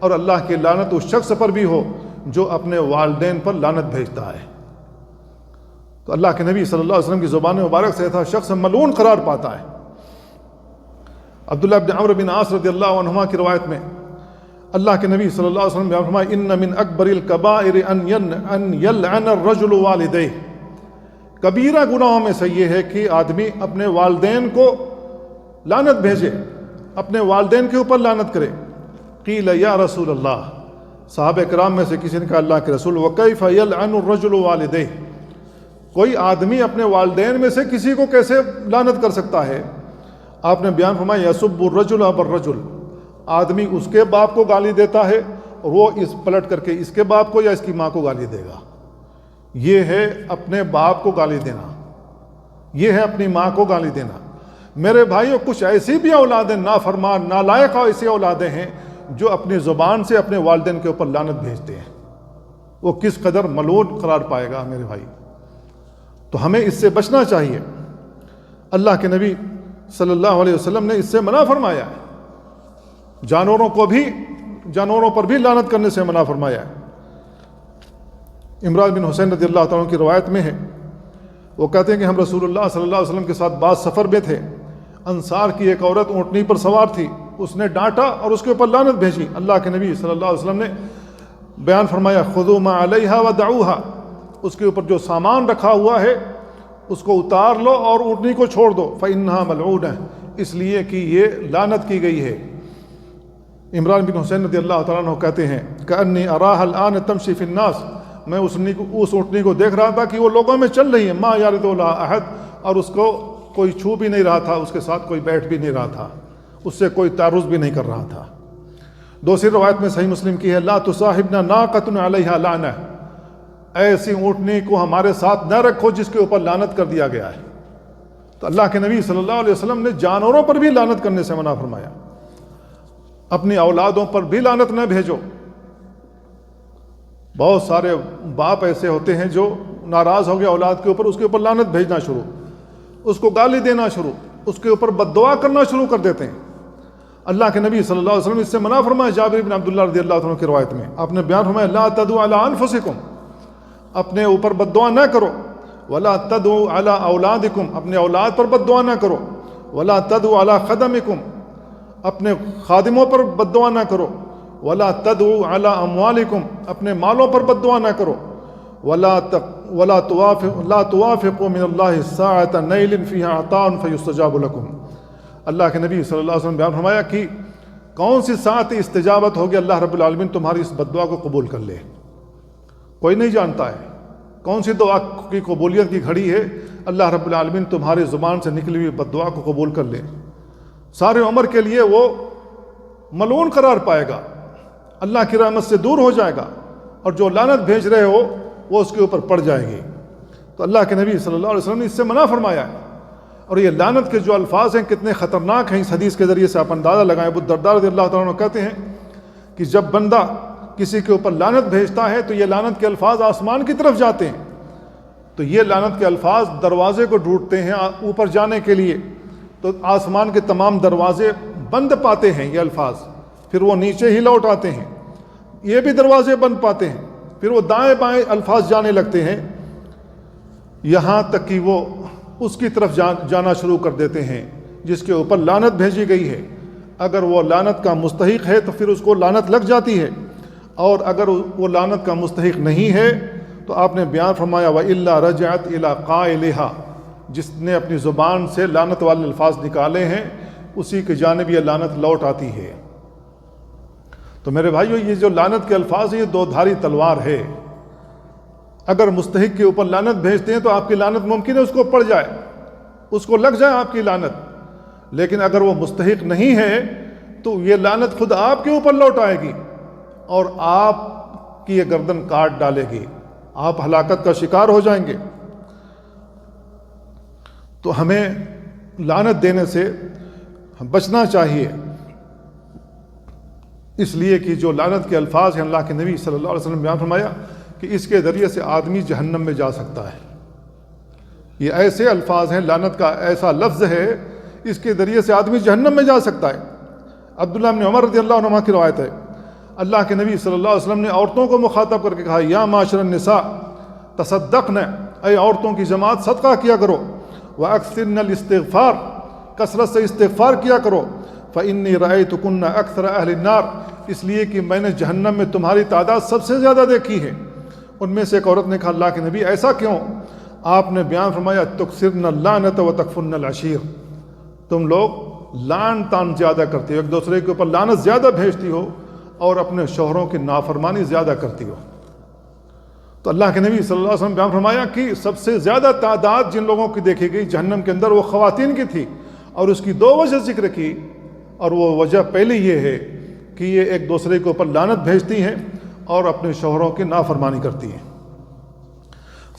اور اللہ کی لعنت اس شخص پر بھی ہو جو اپنے والدین پر لعنت بھیجتا ہے۔ تو اللہ کے نبی صلی اللہ علیہ وسلم کی زبان مبارک سے ایسا شخص ملعون قرار پاتا ہے۔ عبداللہ بن عمرو بن عاص رضی اللہ عنہما کی روایت میں اللہ کے نبی صلی اللہ علیہ وسلم نے فرمایا، ان من اکبر الکبائر ان یلعن الرجل والدیہ، کبیرہ گناہوں میں سے یہ ہے کہ آدمی اپنے والدین کو لعنت بھیجے، اپنے والدین کے اوپر لعنت کرے۔ قیل یا رسول اللہ، صحابہ کرام میں سے کسی نے کہا اللہ کے رسول، وکیف یلعن الرجل والدیہ، کوئی آدمی اپنے والدین میں سے کسی کو کیسے لعنت کر سکتا ہے؟ آپ نے بیان فرمایا، یسب الرجل ابا الرجل، آدمی اس کے باپ کو گالی دیتا ہے اور وہ اس پلٹ کر کے اس کے باپ کو یا اس کی ماں کو گالی دے گا۔ یہ ہے اپنے باپ کو گالی دینا، یہ ہے اپنی ماں کو گالی دینا۔ میرے بھائیوں، کچھ ایسی بھی اولادیں نافرمان نالائق ایسی اولادیں ہیں جو اپنی زبان سے اپنے والدین کے اوپر لعنت بھیجتے ہیں، وہ کس قدر ملعون قرار پائے گا میرے بھائی۔ تو ہمیں اس سے بچنا چاہیے۔ اللہ کے نبی صلی اللہ علیہ وسلم نے اس سے منع فرمایا ہے، جانوروں پر بھی لعنت کرنے سے منع فرمایا ہے۔ عمران بن حسین رضی اللہ تعالیٰ کی روایت میں ہے، وہ کہتے ہیں کہ ہم رسول اللہ صلی اللہ علیہ وسلم کے ساتھ بعض سفر میں تھے، انصار کی ایک عورت اونٹنی پر سوار تھی، اس نے ڈانٹا اور اس کے اوپر لعنت بھیجی۔ اللہ کے نبی صلی اللہ علیہ وسلم نے بیان فرمایا، خذوا ما علیہا ودعوہا، اس کے اوپر جو سامان رکھا ہوا ہے اس کو اتار لو اور اونٹنی کو چھوڑ دو، فإنہا ملعونہ، اس لیے کہ یہ لعنت کی گئی ہے۔ عمران بن حسین رضی اللہ تعالیٰ عنہ کہتے ہیں، کأنی اراہا الآن تمشی فی الناس، میں اس اونٹنی کو دیکھ رہا تھا کہ وہ لوگوں میں چل رہی ہے، ما یارد لہا احد، اور اس کو کوئی چھو بھی نہیں رہا تھا، اس کے ساتھ کوئی بیٹھ بھی نہیں رہا تھا، اس سے کوئی تعرض بھی نہیں کر رہا تھا۔ دوسری روایت میں صحیح مسلم کی ہے، لا تصاحبنا ناقۃ علیہا لعنہ، ایسی اونٹنی کو ہمارے ساتھ نہ رکھو جس کے اوپر لعنت کر دیا گیا ہے۔ تو اللہ کے نبی صلی اللہ علیہ وسلم نے جانوروں پر بھی لعنت کرنے سے منع فرمایا۔ اپنی اولادوں پر بھی لعنت نہ بھیجو۔ بہت سارے باپ ایسے ہوتے ہیں جو ناراض ہو گیا اولاد کے اوپر لعنت بھیجنا شروع، اس کو گالی دینا شروع، اس کے اوپر بد دعا کرنا شروع کر دیتے ہیں۔ اللہ کے نبی صلی اللہ علیہ وسلم نے اس سے منع فرمایا۔ جابر بن عبداللہ رضی اللہ عنہ کی روایت میں آپ نے بیان فرمایا، لا تدعوا علی انفسکم، اپنے اوپر بد دعا نہ کرو، ولا تدعوا علی اولادکم، اپنے اولاد پر بد دعا نہ کرو، ولا تدعوا علی خدمکم، اپنے خادموں پر بد دعا نہ کرو، ولا تدعوا علی اموالکم، اپنے مالوں پر بد دعا نہ کرو، لا توافقوا من اللہ ساعة نیل فیہا عطاء فیستجاب لکم۔ اللہ کے نبی صلی اللہ علیہ وسلم بیان فرمایا کہ کون سی ساعت استجابت ہوگی، اللہ رب العالمین تمہاری اس بد دعا کو قبول کر لے۔ کوئی نہیں جانتا ہے کون سی دعا کی قبولیت کی گھڑی ہے، اللہ رب العالمین تمہاری زبان سے نکلی ہوئی بد دعا کو قبول کر لے۔ سارے عمر کے لیے وہ ملعون قرار پائے گا، اللہ کی رحمت سے دور ہو جائے گا، اور جو لعنت بھیج رہے ہو وہ اس کے اوپر پڑ جائے گی۔ تو اللہ کے نبی صلی اللہ علیہ وسلم نے اس سے منع فرمایا ہے۔ اور یہ لعنت کے جو الفاظ ہیں کتنے خطرناک ہیں، اس حدیث کے ذریعے سے آپ اندازہ لگائیں۔ ابو الدرداء رضی اللہ تعالیٰ عنہ کہتے ہیں کہ جب بندہ کسی کے اوپر لعنت بھیجتا ہے تو یہ لعنت کے الفاظ آسمان کی طرف جاتے ہیں، تو یہ لعنت کے الفاظ دروازے کو ڈھونڈتے ہیں اوپر جانے کے لیے، تو آسمان کے تمام دروازے بند پاتے ہیں یہ الفاظ، پھر وہ نیچے ہی لوٹ آتے ہیں، یہ بھی دروازے بند پاتے ہیں، پھر وہ دائیں بائیں الفاظ جانے لگتے ہیں، یہاں تک کہ وہ اس کی طرف جانا شروع کر دیتے ہیں جس کے اوپر لعنت بھیجی گئی ہے۔ اگر وہ لعنت کا مستحق ہے تو پھر اس کو لعنت لگ جاتی ہے، اور اگر وہ لعنت کا مستحق نہیں ہے تو آپ نے بیان فرمایا وَإِلَّا رَجَعَتْ إِلَىٰ قَائِلِهَا، جس نے اپنی زبان سے لعنت والے الفاظ نکالے ہیں اسی کی جانب یہ لعنت لوٹ آتی ہے۔ تو میرے بھائیو، یہ جو لعنت کے الفاظ ہیں یہ دو دھاری تلوار ہے، اگر مستحق کے اوپر لعنت بھیجتے ہیں تو آپ کی لعنت ممکن ہے اس کو پڑ جائے، اس کو لگ جائے آپ کی لعنت، لیکن اگر وہ مستحق نہیں ہے تو یہ لعنت خود آپ کے اوپر لوٹ آئے گی اور آپ کی یہ گردن کاٹ ڈالے گی، آپ ہلاکت کا شکار ہو جائیں گے۔ تو ہمیں لعنت دینے سے بچنا چاہیے، اس لیے کہ جو لعنت کے الفاظ ہیں اللہ کے نبی صلی اللہ علیہ وسلم نے بیان فرمایا کہ اس کے ذریعے سے آدمی جہنم میں جا سکتا ہے۔ یہ ایسے الفاظ ہیں، لعنت کا ایسا لفظ ہے اس کے ذریعے سے آدمی جہنم میں جا سکتا ہے۔ عبداللہ بن عمر رضی اللہ عنہ کی روایت ہے، اللہ کے نبی صلی اللہ علیہ وسلم نے عورتوں کو مخاطب کر کے کہا، یا معاشر النساء تصدقن، اے عورتوں کی جماعت صدقہ کیا کرو، وَأَكْثِرْنَ الْإِسْتِغْفَارَ، کثرت سے استغفار کیا کرو، فَإِنِّي رَأَيْتُكُنَّ أَكْثَرَ أَهْلِ النَّارِ، اس لیے کہ میں نے جہنم میں تمہاری تعداد سب سے زیادہ دیکھی ہے۔ ان میں سے ایک عورت نے کہا، اللہ کے نبی ایسا کیوں؟ آپ نے بیان فرمایا، تُكْثِرْنَ اللَّعْنَةَ وَتَكْفُرْنَ الْعَشِيرَ، تم لوگ لعن تان زیادہ کرتی ہو، ایک دوسرے کے اوپر لعنت زیادہ بھیجتی ہو اور اپنے شوہروں کی نافرمانی زیادہ کرتی ہو۔ تو اللہ کے نبی صلی اللہ علیہ وسلم بیان فرمایا کہ سب سے زیادہ تعداد جن لوگوں کی دیکھی گئی جہنم کے اندر وہ خواتین کی تھی، اور اس کی دو وجہ ذکر کی، اور وہ وجہ پہلی یہ ہے کہ یہ ایک دوسرے کے اوپر لعنت بھیجتی ہیں اور اپنے شوہروں کی نافرمانی کرتی ہیں۔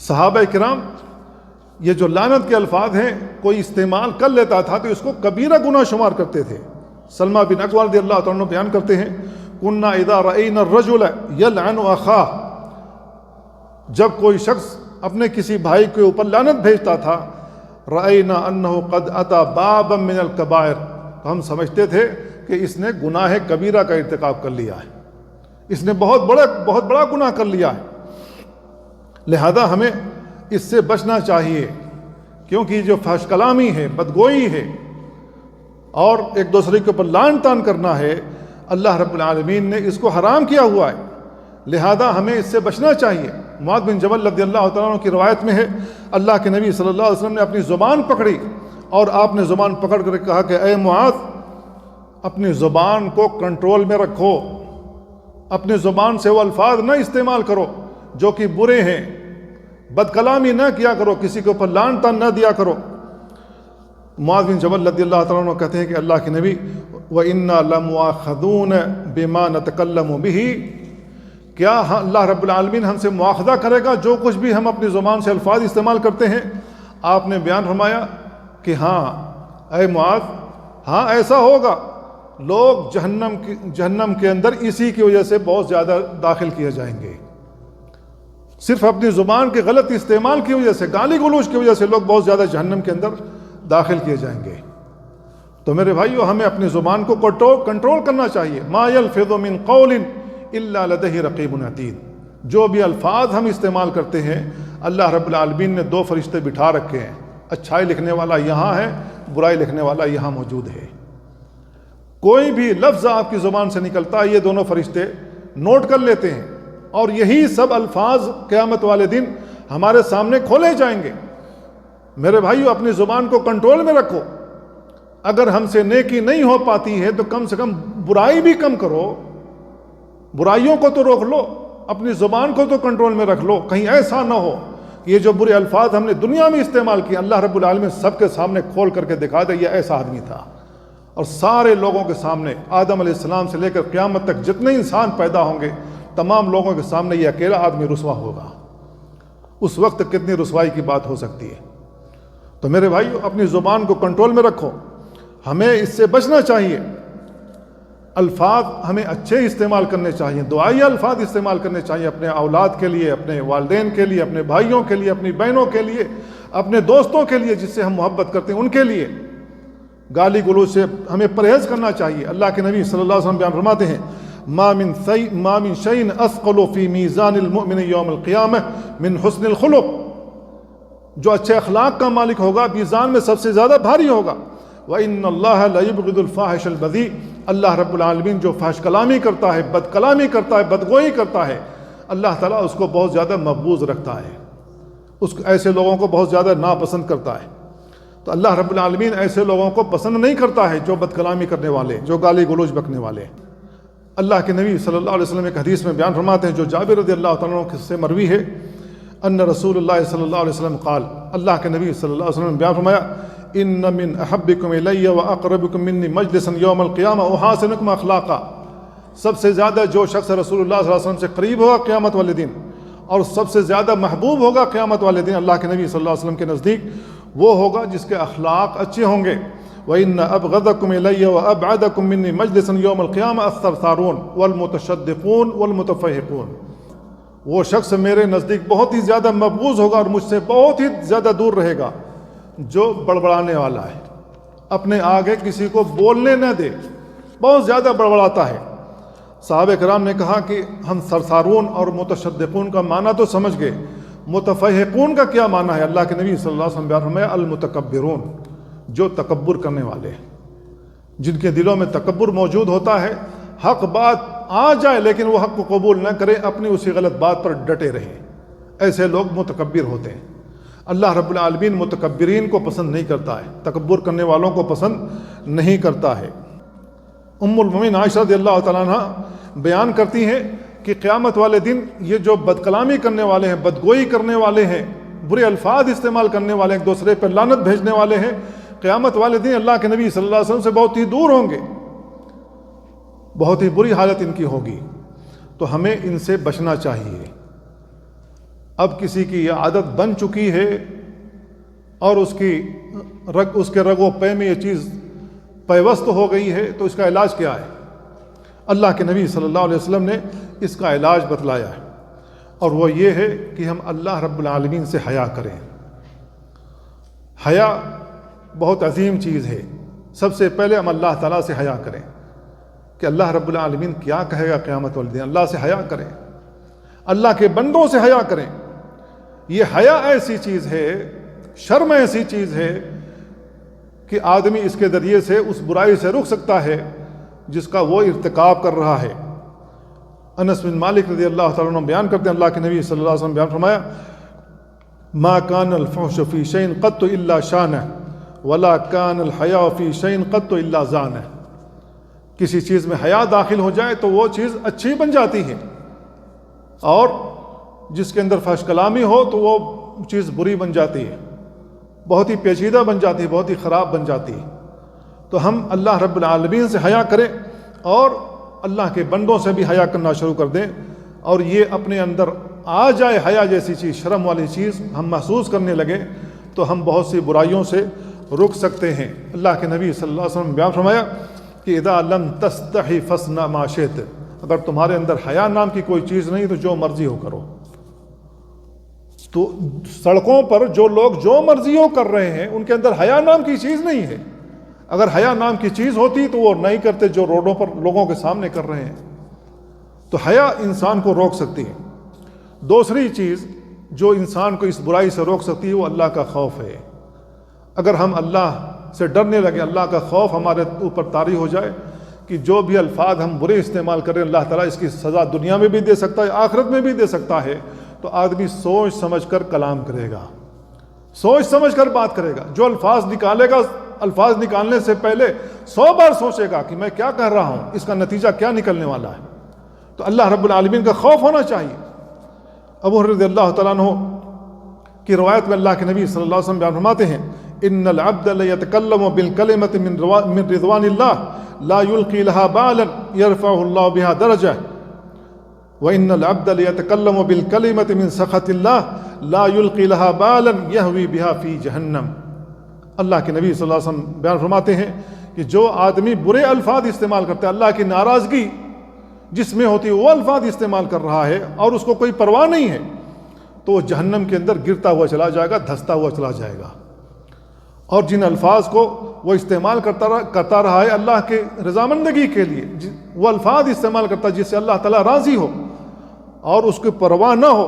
صحابہ کرام یہ جو لعنت کے الفاظ ہیں کوئی استعمال کر لیتا تھا تو اس کو کبیرہ گناہ شمار کرتے تھے۔ سلمہ بن اکوع رضی اللہ تعالیٰ عنہ بیان کرتے ہیں، کنا اذا رأینا الرجل یلعن اخاہ، جب کوئی شخص اپنے کسی بھائی کے اوپر لعنت بھیجتا تھا، رأینا انہ قد اتی بابا من الکبائر، ہم سمجھتے تھے کہ اس نے گناہ کبیرہ کا ارتکاب کر لیا ہے، اس نے بہت بڑا گناہ کر لیا ہے۔ لہذا ہمیں اس سے بچنا چاہیے، کیونکہ جو فحش کلامی ہے، بدگوئی ہے اور ایک دوسرے کے اوپر لعن تان کرنا ہے، اللہ رب العالمین نے اس کو حرام کیا ہوا ہے، لہذا ہمیں اس سے بچنا چاہیے۔ معاذ بن جبل رضی اللہ تعالیٰ عنہ کی روایت میں ہے، اللہ کے نبی صلی اللہ علیہ وسلم نے اپنی زبان پکڑی اور آپ نے زبان پکڑ کر کہا کہ اے معاذ، اپنی زبان کو کنٹرول میں رکھو، اپنی زبان سے وہ الفاظ نہ استعمال کرو جو کہ برے ہیں، بد کلامی نہ کیا کرو، کسی کے اوپر لعن تان نہ دیا کرو۔ معاذ بن جبل رضی اللہ تعالیٰ عنہ کہتے ہیں کہ اللہ کے نبی، وَإِنَّا لَمُؤَاخَذُونَ بِمَا نَتَكَلَّمُ بِهِ، کیا اللہ رب العالمین ہم سے مواخذہ کرے گا جو کچھ بھی ہم اپنی زبان سے الفاظ استعمال کرتے ہیں؟ آپ نے بیان فرمایا کہ ہاں اے معاذ، ہاں ایسا ہوگا، لوگ جہنم کے اندر اسی کی وجہ سے بہت زیادہ داخل کیے جائیں گے، صرف اپنی زبان کے غلط استعمال کی وجہ سے، گالی گلوچ کی وجہ سے لوگ بہت زیادہ جہنم کے اندر داخل کیے جائیں گے۔ تو میرے بھائیو، ہمیں اپنی زبان کو کنٹرول کرنا چاہیے۔ ما یلفظ من قول الا لدیہ رقیب عتید، جو بھی الفاظ ہم استعمال کرتے ہیں اللہ رب العالمین نے دو فرشتے بٹھا رکھے ہیں، اچھائی لکھنے والا یہاں ہے، برائی لکھنے والا یہاں موجود ہے۔ کوئی بھی لفظ آپ کی زبان سے نکلتا ہے یہ دونوں فرشتے نوٹ کر لیتے ہیں، اور یہی سب الفاظ قیامت والے دن ہمارے سامنے کھولے جائیں گے۔ میرے بھائیو، اپنی زبان کو کنٹرول میں رکھو، اگر ہم سے نیکی نہیں ہو پاتی ہے تو کم سے کم برائی بھی کم کرو، برائیوں کو تو روک لو، اپنی زبان کو تو کنٹرول میں رکھ لو، کہیں ایسا نہ ہو کہ یہ جو برے الفاظ ہم نے دنیا میں استعمال کیے اللہ رب العالمین سب کے سامنے کھول کر کے دکھا دے یہ ایسا آدمی تھا، اور سارے لوگوں کے سامنے، آدم علیہ السلام سے لے کر قیامت تک جتنے انسان پیدا ہوں گے تمام لوگوں کے سامنے یہ اکیلا آدمی رسوا ہوگا۔ اس وقت کتنی رسوائی کی بات ہو سکتی ہے۔ تو میرے بھائیو، اپنی زبان کو کنٹرول میں رکھو، ہمیں اس سے بچنا چاہیے۔ الفاظ ہمیں اچھے استعمال کرنے چاہیے، دعائیہ الفاظ استعمال کرنے چاہیے، اپنے اولاد کے لیے، اپنے والدین کے لیے، اپنے بھائیوں کے لیے، اپنی بہنوں کے لیے، اپنے دوستوں کے لیے جس سے ہم محبت کرتے ہیں ان کے لیے۔ گالی گلوچ سے ہمیں پرہیز کرنا چاہیے۔ اللہ کے نبی صلی اللہ علیہ وسلم بیان فرماتے ہیں، ما من شيء اثقل في ميزان المؤمن يوم القيامه من حسن الخلق، جو اچھے اخلاق کا مالک ہوگا میزان میں سب سے زیادہ بھاری ہوگا۔ وَإِنَّ اللَّهَ لَيُبْغِضُ الْفَاحِشَ الْبَذِيءَ، اللہ رب العالمین جو فحش کلامی کرتا ہے، بد کلامی کرتا ہے، بدگوئی کرتا ہے، اللہ تعالیٰ اس کو بہت زیادہ مبغوض رکھتا ہے، ایسے لوگوں کو بہت زیادہ ناپسند کرتا ہے۔ تو اللہ رب العالمین ایسے لوگوں کو پسند نہیں کرتا ہے جو بد کلامی کرنے والے، جو گالی گلوچ بکنے والے۔ اللہ کے نبی صلی اللہ علیہ وسلم ایک حدیث میں بیان فرماتے ہیں جو جابر رضی اللہ تعالیٰ عنہ سے مروی ہے، ان رسول اللہ صلی اللہ علیہ وسلم قال، اللہ کے نبی صلی اللہ علیہ وسلم نے بیان فرمایا، ان من احبکم الی واقربکم منی مجلسا یوم القیامہ احاسنکم اخلاقا، سب سے زیادہ جو شخص رسول اللہ صلی اللہ علیہ وسلم سے قریب ہوگا قیامت والے دن اور سب سے زیادہ محبوب ہوگا قیامت والے دن اللہ کے نبی صلی اللہ علیہ وسلم کے نزدیک، وہ ہوگا جس کے اخلاق اچھے ہوں گے۔ وَإِنَّ أَبْغَضَكُمْ إِلَيَّ وَأَبْعَدَكُمْ مِنِّي مَجْلِسًا يَوْمَ الْقِيَامَةِ الثَّرْثَارُونَ وَالْمُتَشَدِّقُونَ وَالْمُتَفَحِّقُونَ، وہ شخص میرے نزدیک بہت ہی زیادہ مبغوض ہوگا اور مجھ سے بہت ہی زیادہ دور رہے گا، جو بڑبڑانے والا ہے، اپنے آگے کسی کو بولنے نہ دے، بہت زیادہ بڑبڑاتا ہے۔ صحابہ کرام نے کہا کہ ہم سرسارون اور متشدقون کا معنی تو سمجھ گئے، متفحقون کا کیا معنی ہے؟ اللہ کے نبی صلی اللہ علیہ وسلم بیان فرمایا، المتکبرون، جو تکبر کرنے والے ہیں، جن کے دلوں میں تکبر موجود ہوتا ہے، حق بات آ جائے لیکن وہ حق کو قبول نہ کرے، اپنی اسی غلط بات پر ڈٹے رہیں، ایسے لوگ متکبر ہوتے ہیں۔ اللہ رب العالمین متکبرین کو پسند نہیں کرتا ہے، تکبر کرنے والوں کو پسند نہیں کرتا ہے۔ ام المومنین عائشہ رضی اللہ تعالیٰ عنہ بیان کرتی ہیں کہ قیامت والے دن یہ جو بد کلامی کرنے والے ہیں، بدگوئی کرنے والے ہیں، برے الفاظ استعمال کرنے والے ہیں، ایک دوسرے پر لعنت بھیجنے والے ہیں، قیامت والے دن اللہ کے نبی صلی اللہ علیہ وسلم سے بہت ہی دور ہوں گے، بہت ہی بری حالت ان کی ہوگی، تو ہمیں ان سے بچنا چاہیے۔ اب کسی کی یہ عادت بن چکی ہے اور اس کے رگ و پے میں یہ چیز پیوست ہو گئی ہے، تو اس کا علاج کیا ہے؟ اللہ کے نبی صلی اللہ علیہ وسلم نے اس کا علاج بتلایا ہے، اور وہ یہ ہے کہ ہم اللہ رب العالمین سے حیا کریں۔ حیا بہت عظیم چیز ہے۔ سب سے پہلے ہم اللہ تعالیٰ سے حیا کریں کہ اللہ رب العالمین کیا کہے گا قیامت والے دن، اللہ سے حیا کریں، اللہ کے بندوں سے حیا کریں۔ یہ حیا ایسی چیز ہے، شرم ایسی چیز ہے کہ آدمی اس کے ذریعے سے اس برائی سے رک سکتا ہے جس کا وہ ارتکاب کر رہا ہے۔ انس بن مالک رضی اللہ تعالیٰ عنہ بیان کرتے ہیں، اللہ کے نبی صلی اللہ علیہ وسلم بیان فرمایا، ما کان الفحش فی شیء قط الا شانہ ولا کان الحیاء فی شیء قط الا زانہ، کسی چیز میں حیا داخل ہو جائے تو وہ چیز اچھی بن جاتی ہے، اور جس کے اندر فحش کلامی ہو تو وہ چیز بری بن جاتی ہے، بہت ہی پیچیدہ بن جاتی ہے، بہت ہی خراب بن جاتی ہے۔ تو ہم اللہ رب العالمین سے حیا کریں اور اللہ کے بندوں سے بھی حیا کرنا شروع کر دیں، اور یہ اپنے اندر آ جائے حیا جیسی چیز، شرم والی چیز ہم محسوس کرنے لگیں تو ہم بہت سی برائیوں سے رک سکتے ہیں۔ اللہ کے نبی صلی اللہ علیہ وسلم نے بیان فرمایا کہ اذا لم تستحی فاصنع ما شئت، اگر تمہارے اندر حیا نام کی کوئی چیز نہیں تو جو مرضی ہو کرو۔ تو سڑکوں پر جو لوگ جو مرضی ہو کر رہے ہیں ان کے اندر حیا نام کی چیز نہیں ہے، اگر حیا نام کی چیز ہوتی تو وہ نہیں کرتے جو روڈوں پر لوگوں کے سامنے کر رہے ہیں۔ تو حیا انسان کو روک سکتی ہے۔ دوسری چیز جو انسان کو اس برائی سے روک سکتی ہے وہ اللہ کا خوف ہے۔ اگر ہم اللہ سے ڈرنے لگے، اللہ کا خوف ہمارے اوپر طاری ہو جائے کہ جو بھی الفاظ ہم برے استعمال کریں اللہ تعالیٰ اس کی سزا دنیا میں بھی دے سکتا ہے، آخرت میں بھی دے سکتا ہے، تو آدمی سوچ سمجھ کر کلام کرے گا، سوچ سمجھ کر بات کرے گا۔ جو الفاظ نکالے گا، الفاظ نکالنے سے پہلے 100 بار سوچے گا کہ میں کیا کہہ رہا ہوں، اس کا نتیجہ کیا نکلنے والا ہے۔ تو اللہ رب العالمین کا خوف ہونا چاہیے۔ ابو ہریرہ رضی اللہ تعالیٰ عنہ کی روایت میں اللہ کے نبی صلی اللہ علیہ وسلم بیان فرماتے ہیں، ان العبد لیتکلم بالکلمۃ من رضوان اللہ لا یلقی لها بالا یرفعہ اللہ بها درجہ، وان العبد لیتکلم بالکلمۃ من سخط اللہ لا یلقی لها بالا یہوی بها فی جہنم۔ اللہ کے نبی صلی اللہ علیہ وسلم بیان فرماتے ہیں کہ جو آدمی برے الفاظ استعمال کرتا ہے، اللہ کی ناراضگی جس میں ہوتی ہے وہ الفاظ استعمال کر رہا ہے اور اس کو کوئی پرواہ نہیں ہے، تو وہ جہنم کے اندر گرتا ہوا چلا جائے گا، دھستا ہوا چلا جائے گا۔ اور جن الفاظ کو وہ استعمال کرتا رہا ہے اللہ کے رضامندگی کے لیے، وہ الفاظ استعمال کرتا ہے جس سے اللہ تعالیٰ راضی ہو اور اس کی پرواہ نہ ہو،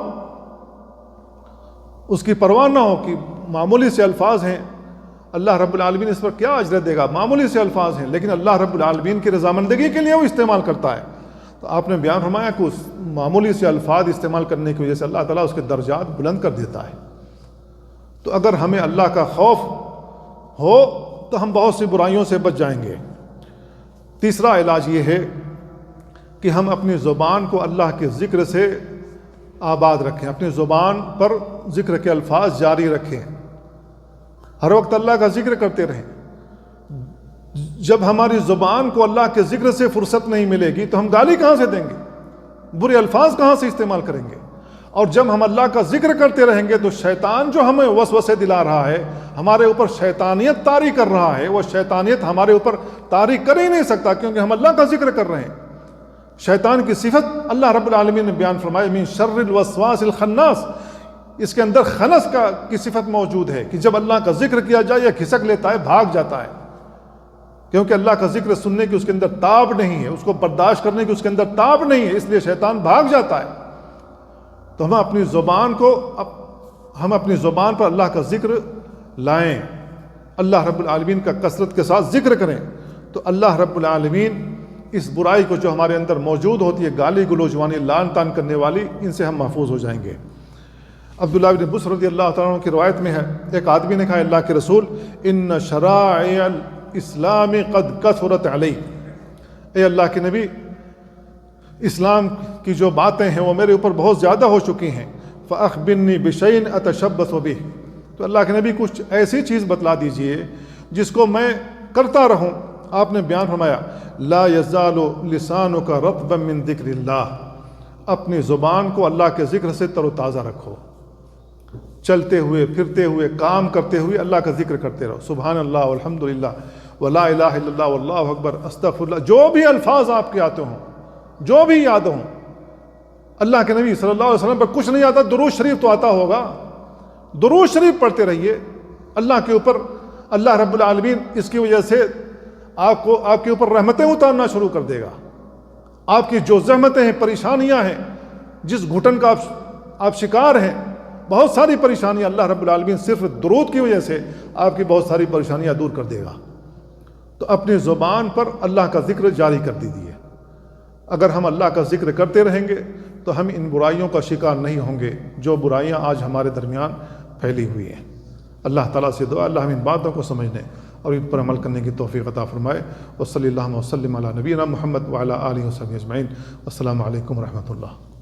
اس کی پرواہ نہ ہو کہ معمولی سے الفاظ ہیں، اللہ رب العالمین اس پر کیا اجر دے گا، معمولی سے الفاظ ہیں، لیکن اللہ رب العالمین کی رضامندگی کے لیے وہ استعمال کرتا ہے۔ تو آپ نے بیان فرمایا کہ اس معمولی سے الفاظ استعمال کرنے کی وجہ سے اللہ تعالیٰ اس کے درجات بلند کر دیتا ہے۔ تو اگر ہمیں اللہ کا خوف ہو تو ہم بہت سی برائیوں سے بچ جائیں گے۔ تیسرا علاج یہ ہے کہ ہم اپنی زبان کو اللہ کے ذکر سے آباد رکھیں، اپنی زبان پر ذکر کے الفاظ جاری رکھیں، ہر وقت اللہ کا ذکر کرتے رہیں۔ جب ہماری زبان کو اللہ کے ذکر سے فرصت نہیں ملے گی تو ہم گالی کہاں سے دیں گے، برے الفاظ کہاں سے استعمال کریں گے؟ اور جب ہم اللہ کا ذکر کرتے رہیں گے تو شیطان جو ہمیں وسوسے دلا رہا ہے، ہمارے اوپر شیطانیت طاری کر رہا ہے، وہ شیطانیت ہمارے اوپر طاری کر ہی نہیں سکتا، کیونکہ ہم اللہ کا ذکر کر رہے ہیں۔ شیطان کی صفت اللہ رب العالمین نے بیان فرمائی، من شر الوسواس الخناس، اس کے اندر خنس کی صفت موجود ہے کہ جب اللہ کا ذکر کیا جائے یا کھسک لیتا ہے، بھاگ جاتا ہے، کیونکہ اللہ کا ذکر سننے کی اس کے اندر تاب نہیں ہے، اس کو برداشت کرنے کی اس کے اندر تاب نہیں ہے، اس لیے شیطان بھاگ جاتا ہے۔ تو ہم اپنی زبان پر اللہ کا ذکر لائیں، اللہ رب العالمین کا کثرت کے ساتھ ذکر کریں، تو اللہ رب العالمین اس برائی کو جو ہمارے اندر موجود ہوتی ہے، گالی گلوچوانی، لعن طعن کرنے والی، ان سے ہم محفوظ ہو جائیں گے۔ عبداللہ بن بصر رضی اللہ تعالیٰ عنہ کی روایت میں ہے، ایک آدمی نے کہا اللہ کے رسول، ان شرائع الاسلام قد کثرت علی، اے اللہ کے نبی، اسلام کی جو باتیں ہیں وہ میرے اوپر بہت زیادہ ہو چکی ہیں، فاخبرنی بشیء اتشبث بہ، تو اللہ کے نبی کچھ ایسی چیز بتلا دیجئے جس کو میں کرتا رہوں۔ آپ نے بیان فرمایا، لا یزال لسانک رطبا من ذکر اللہ، اپنی زبان کو اللہ کے ذکر سے تر و تازہ رکھو، چلتے ہوئے، پھرتے ہوئے، کام کرتے ہوئے اللہ کا ذکر کرتے رہو، سبحان اللہ والحمدللہ ولا الہ الا اللہ واللہ اکبر استغفر اللہ، جو بھی الفاظ آپ کے آتے ہوں، جو بھی یاد ہوں۔ اللہ کے نبی صلی اللہ علیہ وسلم پر کچھ نہیں آتا، درود شریف تو آتا ہوگا، درود شریف پڑھتے رہیے اللہ کے اوپر، اللہ رب العالمین اس کی وجہ سے آپ کے اوپر رحمتیں اتارنا شروع کر دے گا۔ آپ کی جو زحمتیں ہیں، پریشانیاں ہیں، جس گھٹن کا آپ شکار ہیں، بہت ساری پریشانیاں، اللہ رب العالمین صرف درود کی وجہ سے آپ کی بہت ساری پریشانیاں دور کر دے گا۔ تو اپنی زبان پر اللہ کا ذکر جاری کر دیجیے۔ اگر ہم اللہ کا ذکر کرتے رہیں گے تو ہم ان برائیوں کا شکار نہیں ہوں گے جو برائیاں آج ہمارے درمیان پھیلی ہوئی ہیں۔ اللہ تعالیٰ سے دعا اللہ ہم ان باتوں کو سمجھنے اور ان پر عمل کرنے کی توفیق عطا فرمائے۔ وصلی اللہ وسلم علی نبینا محمد وعلی آلہ وصحبہ اجمعین۔ السلام علیکم ورحمۃ اللہ۔